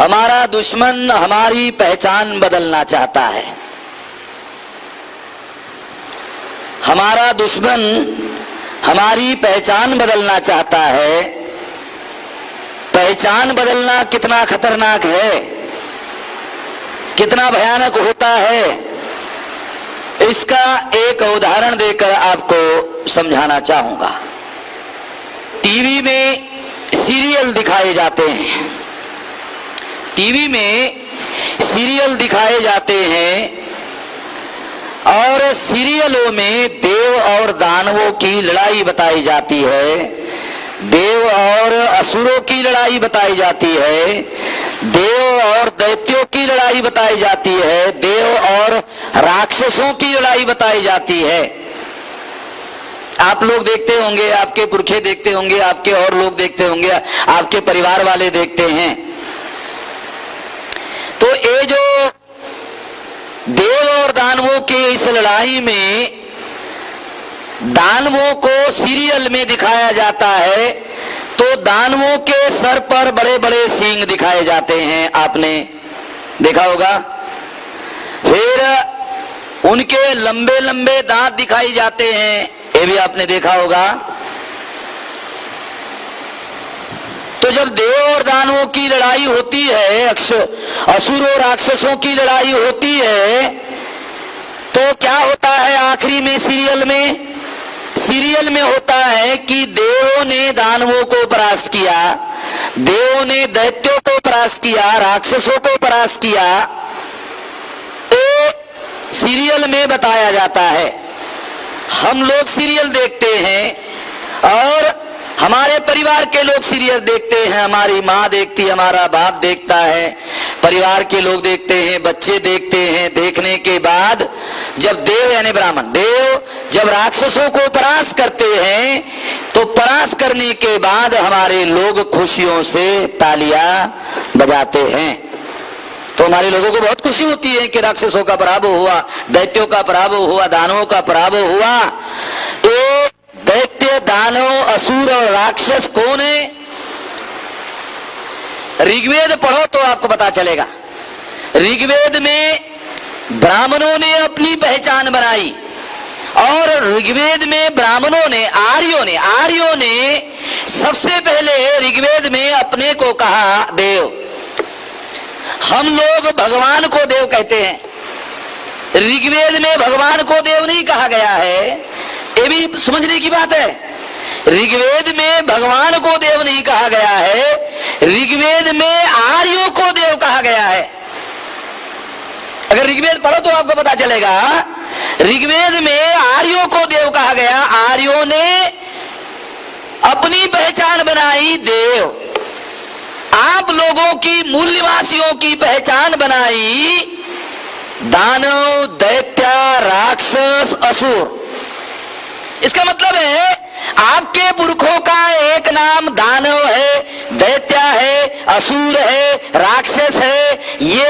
हमारा दुश्मन हमारी पहचान बदलना चाहता है। हमारा दुश्मन हमारी पहचान बदलना चाहता है। पहचान बदलना कितना खतरनाक है, कितना भयानक होता है, इसका एक उदाहरण देकर आपको समझाना चाहूंगा। टीवी में सीरियल दिखाए जाते हैं, टीवी में सीरियल दिखाए जाते हैं और सीरियलों में देव और दानवों की लड़ाई बताई जाती है, देव और असुरों की लड़ाई बताई जाती है, देव और दैत्यों की लड़ाई बताई जाती है, देव और राक्षसों की लड़ाई बताई जाती है। आप लोग देखते होंगे, आपके पुरखे देखते होंगे, आपके और लोग देखते होंगे, आपके परिवार वाले देखते हैं। तो ये जो देव और दानवों के इस लड़ाई में दानवों को सीरियल में दिखाया जाता है, तो दानवों के सर पर बड़े बड़े सींग दिखाए जाते हैं, आपने देखा होगा। फिर उनके लंबे लंबे दांत दिखाई जाते हैं, ये भी आपने देखा होगा। तो जब देव और दानवों की लड़ाई होती है, असुर और राक्षसों की लड़ाई होती है, तो क्या होता है आखिरी में सीरियल में? सीरियल में होता है कि देवों ने दानवों को परास्त किया, देवों ने दैत्यों को परास्त किया, राक्षसों को परास्त किया। तो सीरियल में बताया जाता है। हम लोग सीरियल देखते हैं और हमारे परिवार के लोग सीरियल देखते हैं, हमारी माँ देखती है, हमारा बाप देखता है, परिवार के लोग देखते हैं, बच्चे देखते हैं। देखने के बाद जब देव यानी ब्राह्मण देव जब राक्षसों को परास्त करते हैं, तो परास्त करने के बाद हमारे लोग खुशियों से तालियां बजाते हैं। तो हमारे लोगों को बहुत खुशी होती है कि राक्षसों का पराभव हुआ, दैत्यों का पराभव हुआ, दानवों का पराभव हुआ। तो दैत्य, दानव, असुर और राक्षस कौन है? ऋग्वेद पढ़ो तो आपको पता चलेगा। ऋग्वेद में ब्राह्मणों ने अपनी पहचान बनाई और ऋग्वेद में ब्राह्मणों ने, आर्यों ने सबसे पहले ऋग्वेद में अपने को कहा देव। हम लोग भगवान को देव कहते हैं, ऋग्वेद में भगवान को देव नहीं कहा गया है, ये भी समझने की बात है। ऋग्वेद में भगवान को देव नहीं कहा गया है, ऋग्वेद में आर्यों को देव कहा गया है। अगर ऋग्वेद पढ़ो तो आपको पता चलेगा, ऋग्वेद में आर्यों को देव कहा गया। आर्यों ने अपनी पहचान बनाई देव, आप लोगों की, मूल निवासियों की पहचान बनाई दानव, दैत्य, राक्षस, असुर। इसका मतलब है आपके पुरखों का एक नाम दानव है, दैत्य है, असुर है, राक्षस है। ये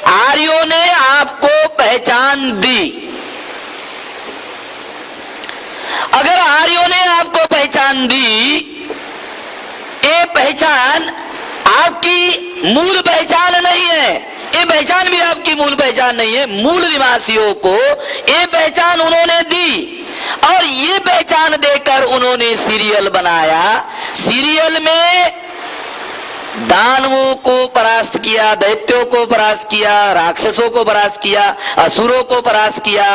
आर्यों ने आपको पहचान दी। अगर आर्यों ने आपको पहचान दी, ये पहचान आपकी मूल पहचान नहीं है, ये पहचान भी आपकी मूल पहचान नहीं है। मूल निवासियों को ये पहचान उन्होंने दी और ये पहचान देकर उन्होंने सीरियल बनाया। सीरियल में दानवों को परास्त किया, दैत्यों को परास्त किया, राक्षसों को परास्त किया, असुरों को परास्त किया।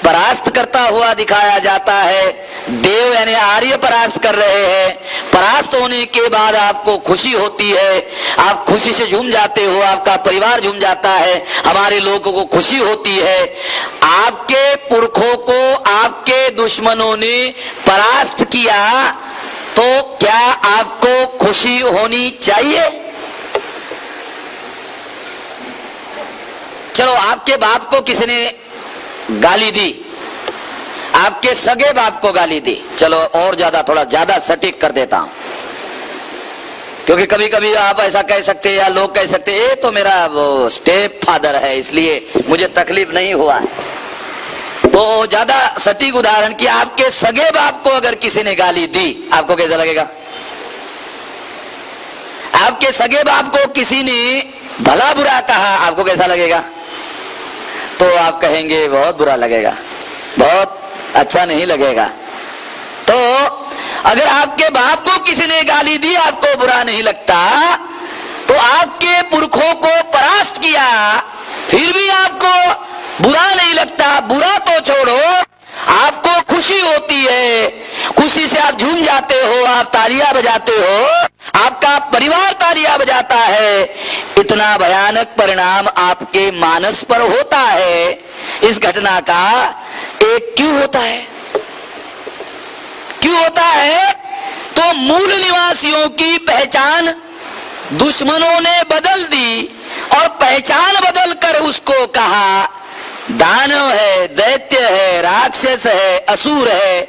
परास्त करता हुआ दिखाया जाता है, देव यानी आर्य परास्त कर रहे हैं। परास्त होने के बाद आपको खुशी होती है, आप खुशी से झूम जाते हो, आपका परिवार झूम जाता है, हमारे लोगों को खुशी होती है। आपके पुरखों को आपके दुश्मनों ने परास्त किया, तो क्या आपको खुशी होनी चाहिए? चलो, आपके बाप को किसी ने गाली दी, आपके सगे बाप को गाली दी, चलो और थोड़ा ज्यादा सटीक कर देता हूं, क्योंकि कभी कभी आप ऐसा कह सकते हैं या लोग कह सकते हैं, ये तो मेरा वो स्टेप फादर है इसलिए मुझे तकलीफ नहीं हुआ है। तो ज्यादा सटीक उदाहरण कि आपके सगे बाप को अगर किसी ने गाली दी, आपको कैसा लगेगा? आपके सगे बाप को किसी ने भला बुरा कहा, आपको कैसा लगेगा? तो आप कहेंगे बहुत बुरा लगेगा, बहुत अच्छा नहीं लगेगा। तो अगर आपके बाप को किसी ने गाली दी, आपको बुरा नहीं लगता, तो आपके पुरखों को परास्त किया, फिर भी आपको बुरा नहीं लगता। बुरा तो छोड़ो, आपको खुशी होती है, खुशी से आप झूम जाते हो, आप तालियां बजाते हो, आपका परिवार तालियां बजाता है। इतना भयानक परिणाम आपके मानस पर होता है। इस घटना का एक क्यों होता है? क्यों होता है? तो मूल निवासियों की पहचान दुश्मनों ने बदल दी, और पहचान बदल कर उसको कहा दानव है, दैत्य है, राक्षस है, असुर है।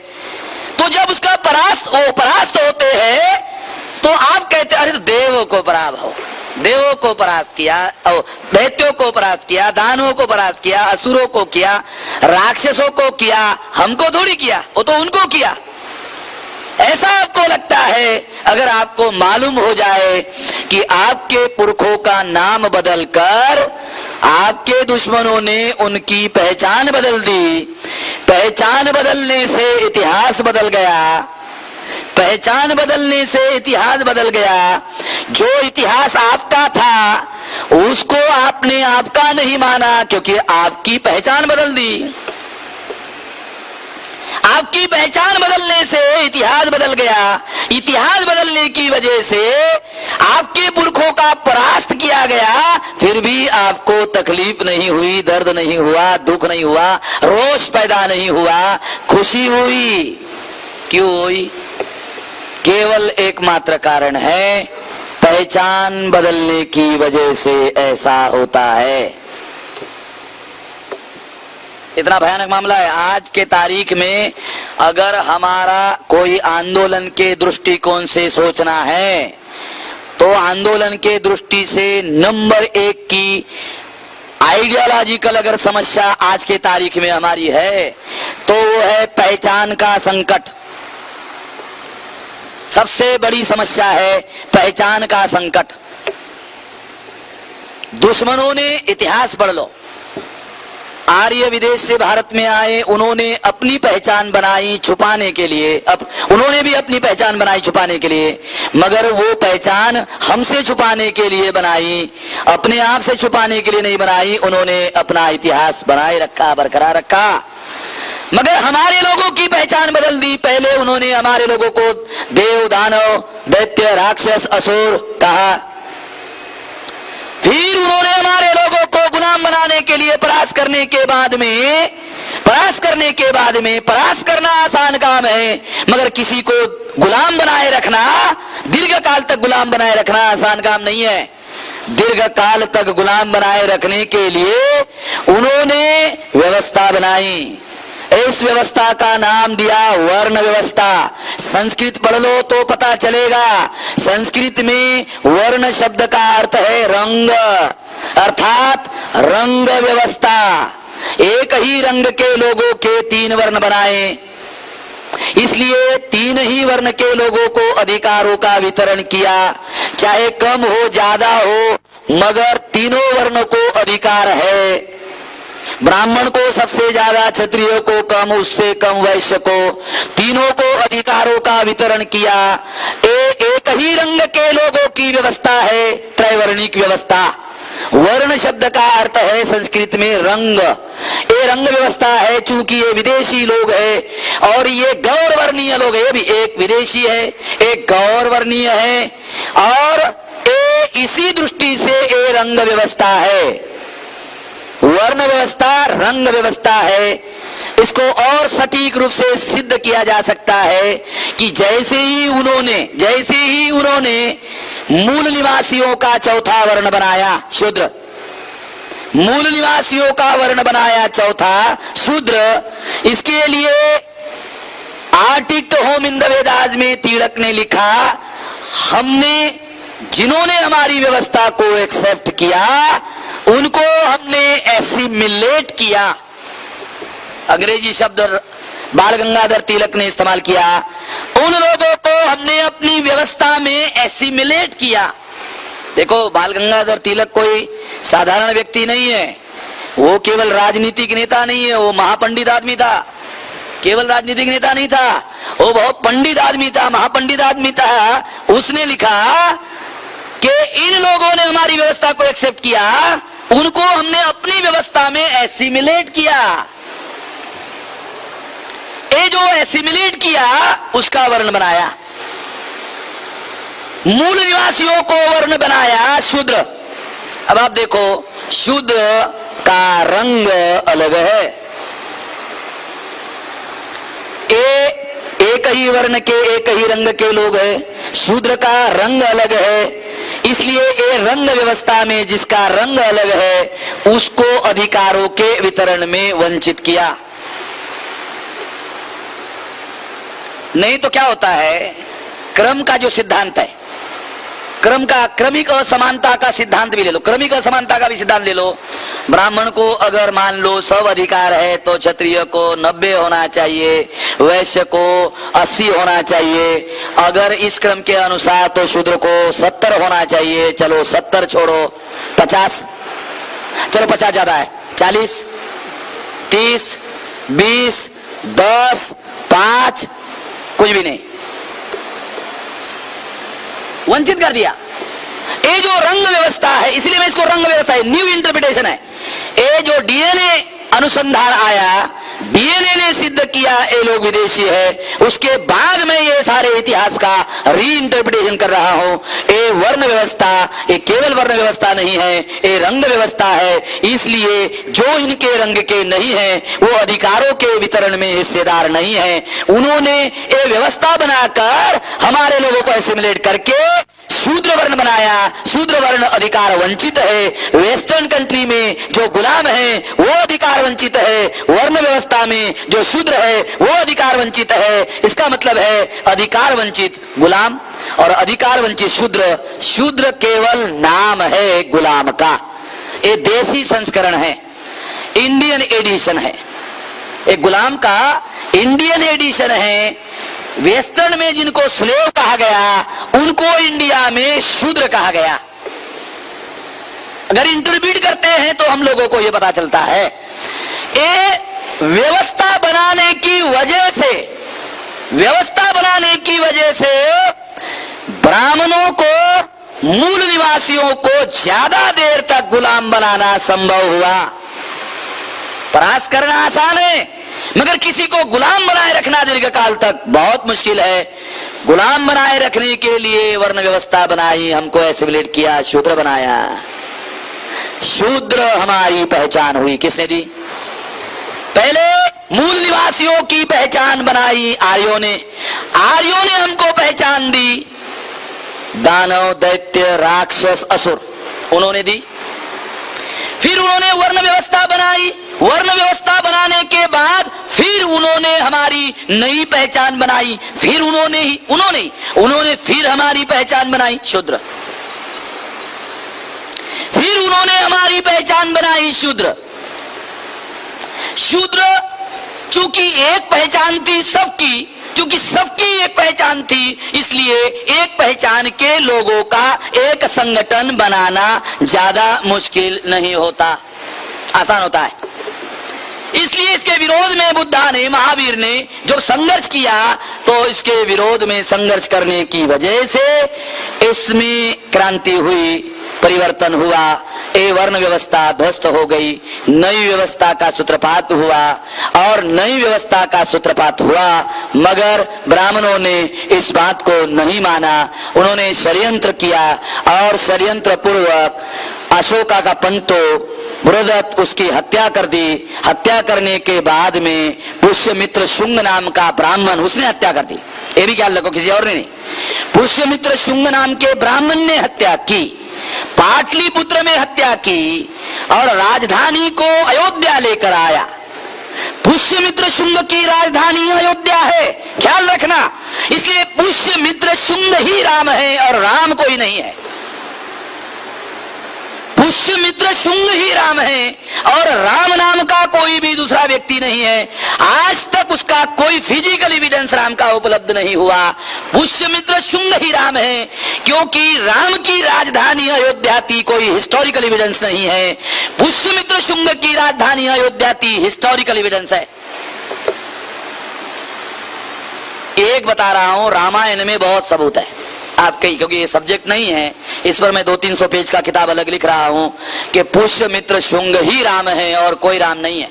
तो जब उसका परास्त होते हैं, तो आप कहते अरे देवों को पराभव, देवों को परास्त किया, दैत्यों को परास्त किया, दानवों को परास्त किया, असुरों को किया, राक्षसों को किया, हमको थोड़ी किया, वो तो उनको किया। ऐसा आपको लगता है। अगर आपको मालूम हो जाए कि आपके पुरखों का नाम बदलकर आपके दुश्मनों ने उनकी पहचान बदल दी, पहचान बदलने से इतिहास बदल गया, पहचान बदलने से इतिहास बदल गया। जो इतिहास आपका था उसको आपने आपका नहीं माना, क्योंकि आपकी पहचान बदल दी। आपकी पहचान बदलने से इतिहास बदल गया। इतिहास बदलने की वजह से आपके पुरखों का परास्त किया गया, फिर भी आपको तकलीफ नहीं हुई, दर्द नहीं हुआ, दुख नहीं हुआ, रोष पैदा नहीं हुआ, खुशी हुई। क्यों हुई? केवल एकमात्र कारण है, पहचान बदलने की वजह से ऐसा होता है। इतना भयानक मामला है। आज के तारीख में अगर हमारा कोई आंदोलन के दृष्टिकोण से सोचना है, तो आंदोलन के दृष्टि से नंबर 1 की आइडियोलॉजिकल अगर समस्या आज के तारीख में हमारी है, तो वो है पहचान का संकट। सबसे बड़ी समस्या है पहचान का संकट। दुश्मनों ने, इतिहास पढ़ लो, आर्य विदेश से भारत में आए, उन्होंने अपनी पहचान बनाई छुपाने के लिए। अब उन्होंने भी अपनी पहचान बनाई छुपाने के लिए, मगर वो पहचान हमसे छुपाने के लिए बनाई, अपने आप से छुपाने के लिए नहीं बनाई। उन्होंने अपना इतिहास बनाए रखा, बरकरार रखा, मगर हमारे लोगों की पहचान बदल दी। पहले उन्होंने हमारे लोगों को देव, दानव, दैत्य, राक्षस, असुर कहा, फिर उन्होंने हमारे लोगों को गुलाम बनाने के लिए परास्त करने के बाद में, परास्त करना आसान काम है, मगर किसी को गुलाम बनाए रखना, दीर्घ काल तक गुलाम बनाए रखना आसान काम नहीं है। दीर्घ काल तक गुलाम बनाए रखने के लिए उन्होंने व्यवस्था बनाई। इस व्यवस्था का नाम दिया वर्ण व्यवस्था। संस्कृत पढ़ लो तो पता चलेगा, संस्कृत में वर्ण शब्द का अर्थ है रंग, अर्थात रंग व्यवस्था। एक ही रंग के लोगों के 3 वर्ण बनाए, इसलिए 3 ही वर्ण के लोगों को अधिकारों का वितरण किया, चाहे कम हो ज्यादा हो, मगर तीनों वर्ण को अधिकार है। ब्राह्मण को सबसे ज्यादा, क्षत्रिय को कम, उससे कम वैश्य को, तीनों को अधिकारों का वितरण किया। एक ही रंग के लोगों की व्यवस्था है त्रैवर्णिक व्यवस्था। वर्ण शब्द का अर्थ है संस्कृत में रंग। ये रंग व्यवस्था है, चूंकि ये विदेशी लोग हैं और ये गौर वर्णीय लोग हैं, ये भी एक विदेशी है, एक गौर वर्णीय है, और इसी दृष्टि से ये रंग व्यवस्था है। वर्ण व्यवस्था रंग व्यवस्था है। इसको और सटीक रूप से सिद्ध किया जा सकता है कि जैसे ही उन्होंने मूल निवासियों का चौथा वर्ण बनाया शूद्र, मूल निवासियों का वर्ण बनाया चौथा शूद्र, इसके लिए Arctic home in the Vedas में तिलक ने लिखा, हमने जिन्होंने हमारी व्यवस्था को एक्सेप्ट किया उनको हमने एसिमिलेट किया। अंग्रेजी शब्द बाल गंगाधर तिलक ने इस्तेमाल किया। उन लोगों को हमने अपनी व्यवस्था में एसिमिलेट किया। देखो, बाल गंगाधर तिलक कोई साधारण व्यक्ति नहीं है, वो केवल राजनीतिक नेता नहीं है, वो महापंडित आदमी था। केवल राजनीतिक नेता नहीं था, वो बहुत पंडित आदमी था, महापंडित आदमी था। उसने लिखा कि इन लोगों ने हमारी व्यवस्था को एक्सेप्ट किया, उनको हमने अपनी व्यवस्था में एसिमिलेट किया। ये जो एसिमिलेट किया उसका वर्ण बनाया, मूल निवासियों को वर्ण बनाया शूद्र। अब आप देखो, शूद्र का रंग अलग है, एक ही वर्ण के एक ही रंग के लोग हैं। शूद्र का रंग अलग है, इसलिए ये रंग व्यवस्था में जिसका रंग अलग है उसको अधिकारों के वितरण में वंचित किया। नहीं तो क्या होता है, क्रम का जो सिद्धांत है, क्रम का क्रमिक असमानता का सिद्धांत भी ले लो, क्रमिक असमानता का भी सिद्धांत ले लो। ब्राह्मण को अगर मान लो सब अधिकार है तो क्षत्रिय को 90 होना चाहिए, वैश्य को 80 होना चाहिए। अगर इस क्रम के अनुसार तो शूद्र को 70 होना चाहिए। चलो 70 छोड़ो, 50, चलो 50 ज्यादा है, 40, 30, 20, 10, 5, कुछ भी नहीं, वंचित कर दिया। ये जो रंग व्यवस्था है, इसलिए मैं इसको रंग व्यवस्था है, न्यू इंटरप्रिटेशन है। ये जो डीएनए अनुसंधान आया, डीएनए ने सिद्ध किया ये लोग विदेशी है, उसके बाद में ये सारे इतिहास का री इंटरप्रिटेशन कर रहा हूं। ये वर्ण व्यवस्था, ये केवल वर्ण व्यवस्था नहीं है, ये रंग व्यवस्था है। इसलिए जो इनके रंग के नहीं है वो अधिकारों के वितरण में हिस्सेदार नहीं है। उन्होंने ये व्यवस्था बनाकर हमारे लोगों को एसिमिलेट करके शूद्र वर्ण बनाया। शूद्र वर्ण अधिकार वंचित है। वेस्टर्न कंट्री में जो गुलाम है वो अधिकार वंचित है, वर्ण व्यवस्था में जो शूद्र है वो अधिकार वंचित है। इसका मतलब है अधिकार वंचित गुलाम और अधिकार वंचित शूद्र। शूद्र केवल नाम है गुलाम का, ये देसी संस्करण है, इंडियन एडिशन है। एक गुलाम का इंडियन एडिशन है। वेस्टर्न में जिनको स्लेव कहा गया उनको इंडिया में शूद्र कहा गया। अगर इंटरप्रीट करते हैं तो हम लोगों को यह पता चलता है, ये व्यवस्था बनाने की वजह से ब्राह्मणों को, मूल निवासियों को ज्यादा देर तक गुलाम बनाना संभव हुआ। परास्त करना आसान है, मगर किसी को गुलाम बनाए रखना दीर्घ काल तक बहुत मुश्किल है। गुलाम बनाए रखने के लिए वर्ण व्यवस्था बनाई, हमको एसिमिलेट किया, शूद्र बनाया। शूद्र हमारी पहचान हुई, किसने दी? पहले मूल निवासियों की पहचान बनाई आर्यों ने। आर्यों ने हमको पहचान दी, दानव, दैत्य, राक्षस, असुर उन्होंने दी। फिर उन्होंने वर्ण व्यवस्था बनाई। वर्ण व्यवस्था बनाने के बाद फिर उन्होंने हमारी नई पहचान बनाई। फिर उन्होंने फिर हमारी पहचान बनाई, शूद्र। फिर उन्होंने हमारी पहचान बनाई, शूद्र। शूद्र चूंकि एक पहचान थी सबकी, क्योंकि सबकी एक पहचान थी, इसलिए एक पहचान के लोगों का एक संगठन बनाना ज्यादा मुश्किल नहीं होता, आसान होता है। इसलिए इसके विरोध में बुद्धा ने, महावीर ने जो संघर्ष किया, तो इसके विरोध में संघर्ष करने की वजह से इसमें क्रांति हुई, परिवर्तन हुआ। ये वर्ण व्यवस्था ध्वस्त हो गई, नई व्यवस्था का सूत्रपात हुआ। और नई व्यवस्था का सूत्रपात हुआ, मगर ब्राह्मणों ने इस बात को नहीं माना। उन्होंने षड्यंत्र किया और षड्यंत्र पूर्वक अशोका का पंतो बृहदत्त उसकी हत्या कर दी। हत्या करने के बाद में पुष्यमित्र शुंग नाम का ब्राह्मण, उसने हत्या कर दी। ये भी ख्याल रखो, किसी और ने नहीं। पुष्यमित्र शुंग नाम के ब्राह्मण ने हत्या की, पाटलिपुत्र में हत्या की और राजधानी को अयोध्या लेकर आया। पुष्यमित्र शुंग की राजधानी अयोध्या है, ख्याल रखना। इसलिए पुष्यमित्र शुंग ही राम है और राम कोई नहीं है। पुष्यमित्र शुंग ही राम है और राम नाम का कोई भी दूसरा व्यक्ति नहीं है। आज तक उसका कोई फिजिकल एविडेंस राम का उपलब्ध नहीं हुआ। पुष्यमित्र शुंग ही राम है, क्योंकि राम की राजधानी अयोध्या थी, कोई हिस्टोरिकल एविडेंस नहीं है। पुष्यमित्र शुंग की राजधानी अयोध्या थी, हिस्टोरिकल एविडेंस है। एक बता रहा हूं, रामायण में बहुत सबूत है आपके, क्योंकि ये सब्जेक्ट नहीं है, इस पर मैं 200-300 पेज का किताब अलग लिख रहा हूं कि पुष्यमित्र शुंग ही राम है और कोई राम नहीं है।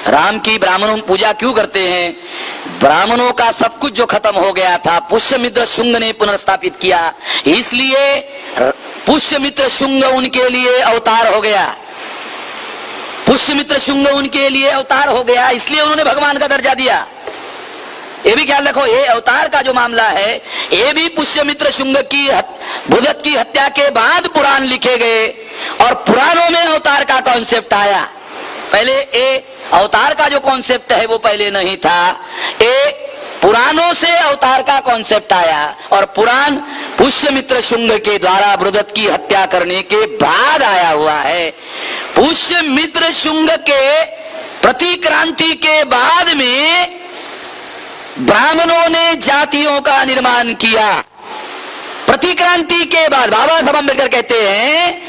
राम की ब्राह्मणों पूजा क्यों करते हैं? ब्राह्मणों का सब कुछ जो खत्म हो गया था पुष्यमित्र शुंग ने पुनर्स्थापित किया, इसलिए पुष्यमित्र शुंग उनके लिए अवतार हो गया। पुष्यमित्र शुंग उनके लिए अवतार हो गया, इसलिए उन्होंने भगवान का दर्जा दिया। ये भी ख्याल रखो, ये अवतार का जो मामला है ये भी पुष्यमित्र शुंग की भुजत की हत्या के बाद पुराण लिखे गए और पुराणों में अवतार का कॉन्सेप्ट आया। पहले ये अवतार का जो कॉन्सेप्ट है वो पहले नहीं था, ये पुराणों से अवतार का कॉन्सेप्ट आया और पुराण पुष्यमित्र शुंग के द्वारा बृहद की हत्या करने के बाद आया हुआ है। पुष्यमित्र शुंग के प्रतिक्रांति के बाद में ब्राह्मणों ने जातियों का निर्माण किया। प्रतिक्रांति के बाद बाबा साहब अम्बेडकर कहते हैं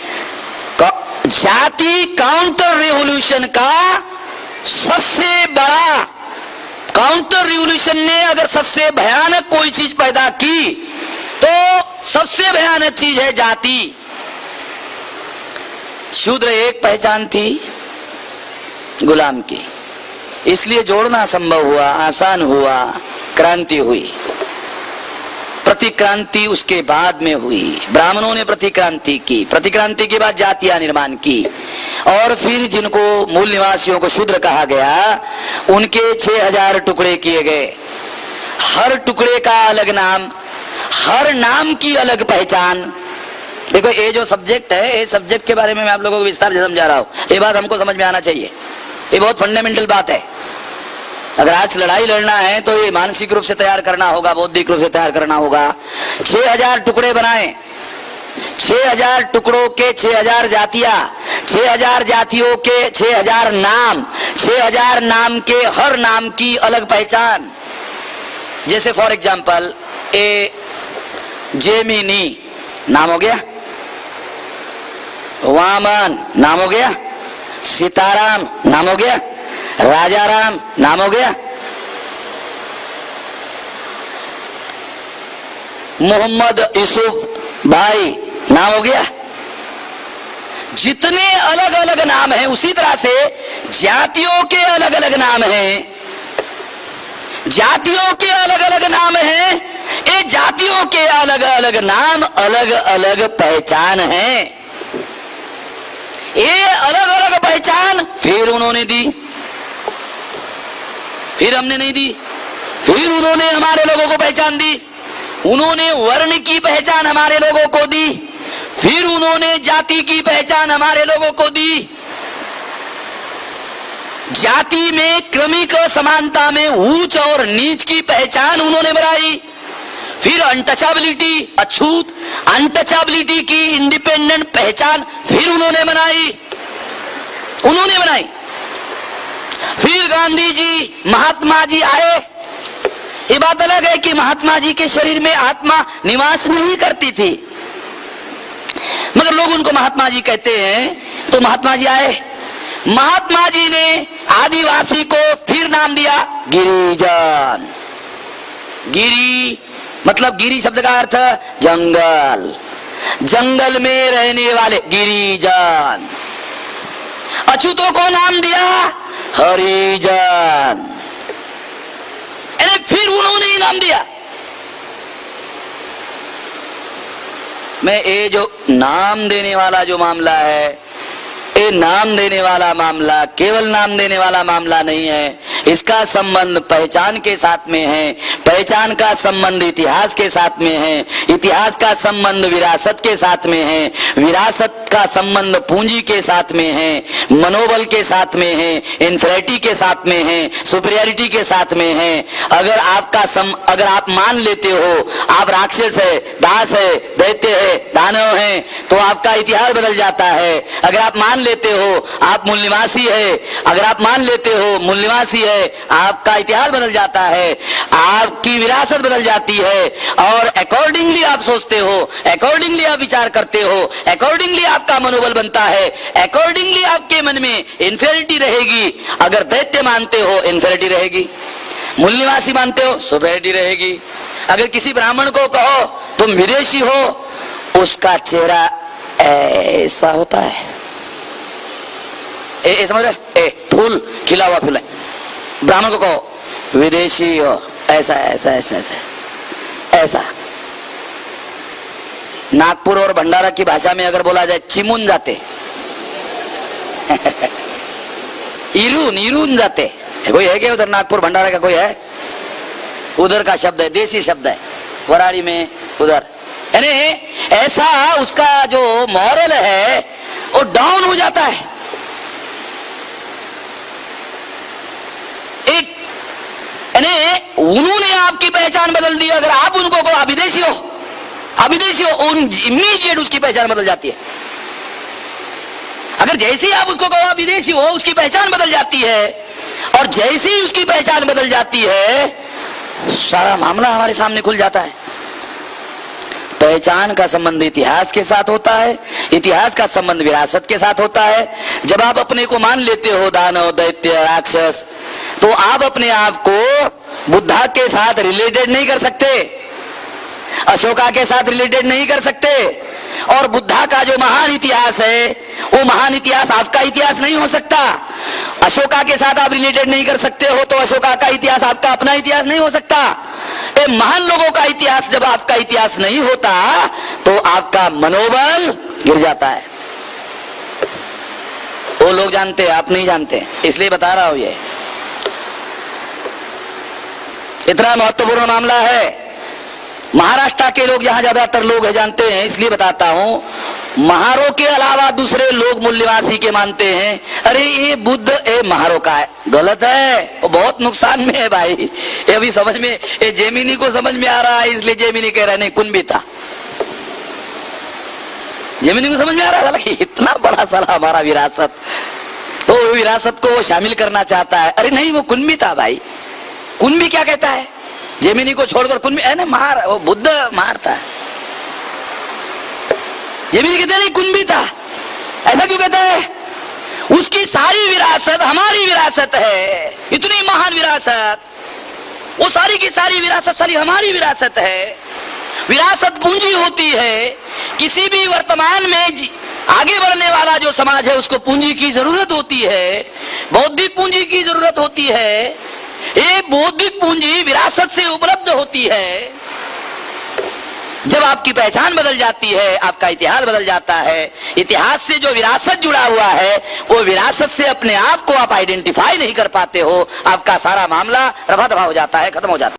जाति काउंटर रिवॉल्यूशन का सबसे बड़ा, काउंटर रिवॉल्यूशन ने अगर सबसे भयानक कोई चीज पैदा की तो सबसे भयानक चीज है जाति। शूद्र एक पहचान थी गुलाम की, इसलिए जोड़ना संभव हुआ, आसान हुआ, क्रांति हुई। प्रतिक्रांति उसके बाद में हुई, ब्राह्मणों ने प्रतिक्रांति की, प्रतिक्रांति के बाद जातियां निर्माण की और फिर जिनको मूल निवासियों को शूद्र कहा गया उनके 6000 टुकड़े किए गए। हर टुकड़े का अलग नाम, हर नाम की अलग पहचान। देखो ये जो सब्जेक्ट है, ये सब्जेक्ट के बारे में मैं आप लोगों को विस्तार से समझा रहा हूं, ये बात हमको समझ में आना चाहिए, ये बहुत फंडामेंटल बात है। अगर आज लड़ाई लड़ना है तो ये मानसिक रूप से तैयार करना होगा, बौद्धिक रूप से तैयार करना होगा। 6000 टुकड़े बनाए, 6000 टुकड़ों के 6000 जातियां, 6000 जातियों के 6000 नाम, 6000 नाम के हर नाम की अलग पहचान। जैसे फॉर एग्जाम्पल ए जेमिनी नाम हो गया, वामन नाम हो गया, सीताराम नाम हो गया, राजा राम नाम हो गया, मोहम्मद यूसुफ भाई नाम हो गया। जितने अलग अलग नाम हैं उसी तरह से जातियों के अलग अलग नाम हैं, जातियों के अलग अलग नाम हैं, ये जातियों के अलग अलग नाम, अलग अलग पहचान है। ये अलग अलग पहचान फिर उन्होंने दी, फिर हमने नहीं दी, फिर उन्होंने हमारे लोगों को पहचान दी, उन्होंने वर्ण की पहचान हमारे लोगों को दी, फिर उन्होंने जाति की पहचान हमारे लोगों को दी। जाति में क्रमिक समानता में ऊंच और नीच की पहचान उन्होंने बनाई, फिर अनटचेबिलिटी, अछूत अनटचेबिलिटी की इंडिपेंडेंट पहचान फिर उन्होंने बनाई, फिर गांधी जी महात्मा जी आए। ये बात अलग है कि महात्मा जी के शरीर में आत्मा निवास नहीं करती थी, मगर लोग उनको महात्मा जी कहते हैं। तो महात्मा जी आए, महात्मा जी ने आदिवासी को फिर नाम दिया गिरिजन। गिरी मतलब गिरी शब्द का अर्थ जंगल, जंगल में रहने वाले गिरिजन। अछूतों को नाम दिया हरिजन, फिर उन्होंने ही नाम दिया। मैं ये जो नाम देने वाला जो मामला है, ये नाम देने वाला मामला केवल नाम देने वाला मामला नहीं है, इसका संबंध पहचान के साथ में है, पहचान का संबंध इतिहास के साथ में है, इतिहास का संबंध विरासत के साथ में है, विरासत का संबंध पूंजी के साथ में है, मनोबल के साथ में है, इंफिनिटी के साथ में है, सुपीरियरिटी के साथ में है। अगर आप मान लेते हो आप राक्षस है, दास है, दैत्य है, दानव है, तो आपका इतिहास बदल जाता है। अगर आप मान लेते हो आप मूल्यवासी है, अगर आप मान लेते हो मूल्यवासी है, आपका इतिहास बदल जाता है, आपकी विरासत बदल जाती है। और अकॉर्डिंगली आप सोचते हो, अकॉर्डिंगली आप विचार करते हो, अकॉर्डिंगली आपका मनोबल बनता है, अकॉर्डिंगली आपके मन में इंफिनिटी रहेगी। अगर दैत्य मानते हो इंफिनिटी रहेगी, मूल्यवासी मानते हो सुपीरियरिटी रहेगी। अगर किसी ब्राह्मण को कहो तुम विदेशी हो, उसका चेहरा ऐसा होता है, समझ रहे, फूल खिला हुआ फूल है। ब्राह्मण को कहो विदेशी हो, ऐसा ऐसा ऐसा ऐसा ऐसा। नागपुर और भंडारा की भाषा में अगर बोला जाए चिमुन जाते इरून जाते। कोई है क्या उधर नागपुर भंडारा का कोई है? उधर का शब्द है, देसी शब्द है, वराड़ी में उधर। यानी ऐसा उसका जो मॉरल है वो डाउन हो जाता है। एक यानी उन्होंने आपकी पहचान बदल दी। अगर आप उनको कहो आप विदेशी हो, आप विदेशी हो, उन इमीडिएट उसकी पहचान बदल जाती है। अगर जैसे ही आप उसको कहो आप विदेशी हो, उसकी पहचान बदल जाती है। और जैसे ही उसकी पहचान बदल जाती है सारा मामला हमारे सामने खुल जाता है। पहचान का संबंध इतिहास के साथ होता है, इतिहास का संबंध विरासत के साथ होता है। जब आप अपने को मान लेते हो दानव, दैत्य, राक्षस, तो आप अपने आप को बुद्धा के साथ रिलेटेड नहीं कर सकते, अशोका के साथ रिलेटेड नहीं कर सकते। और बुद्धा का जो महान इतिहास है वो महान इतिहास आपका इतिहास नहीं हो सकता। अशोका के साथ आप रिलेटेड नहीं कर सकते हो तो अशोका का इतिहास आपका अपना इतिहास नहीं हो सकता। महान लोगों का इतिहास जब आपका इतिहास नहीं होता तो आपका मनोबल गिर जाता है। वो लोग जानते हैं, आप नहीं जानते, इसलिए बता रहा हूं। ये इतना महत्वपूर्ण मामला है। महाराष्ट्र के लोग जहां ज्यादातर लोग है जानते हैं, इसलिए बताता हूं। महारों के अलावा दूसरे लोग मूल्यवासी के मानते हैं, अरे ये बुद्ध ये महारों का है, गलत है, वो बहुत नुकसान में है भाई। ये अभी समझ में, ये जेमिनी को समझ में आ रहा है, इसलिए जेमिनी कह रहा है नहीं कुनबी था। जेमिनी को समझ में आ रहा था कि इतना बड़ा साला हमारा विरासत, तो विरासत को वो शामिल करना चाहता है। अरे नहीं वो कुनबी था भाई। कुनबी क्या कहता है? जेमिनी को छोड़कर कुनबी है ना, मार, वो बुद्ध मारता है। जेमिनी कहते नहीं कुनबी था। ऐसा क्यों कहता है? उसकी सारी विरासत हमारी विरासत है, इतनी महान विरासत, वो सारी की सारी विरासत सारी हमारी विरासत है। विरासत पूंजी होती है। किसी भी वर्तमान में आगे बढ़ने वाला जो समाज है उसको पूंजी की जरूरत होती है, बौद्धिक पूंजी की जरूरत होती है। ये बौद्धिक पूंजी विरासत से उपलब्ध होती है। जब आपकी पहचान बदल जाती है, आपका इतिहास बदल जाता है। इतिहास से जो विरासत जुड़ा हुआ है, वो विरासत से अपने आप को आप आइडेंटिफाई नहीं कर पाते हो, आपका सारा मामला रफा दफा हो जाता है, खत्म हो जाता है।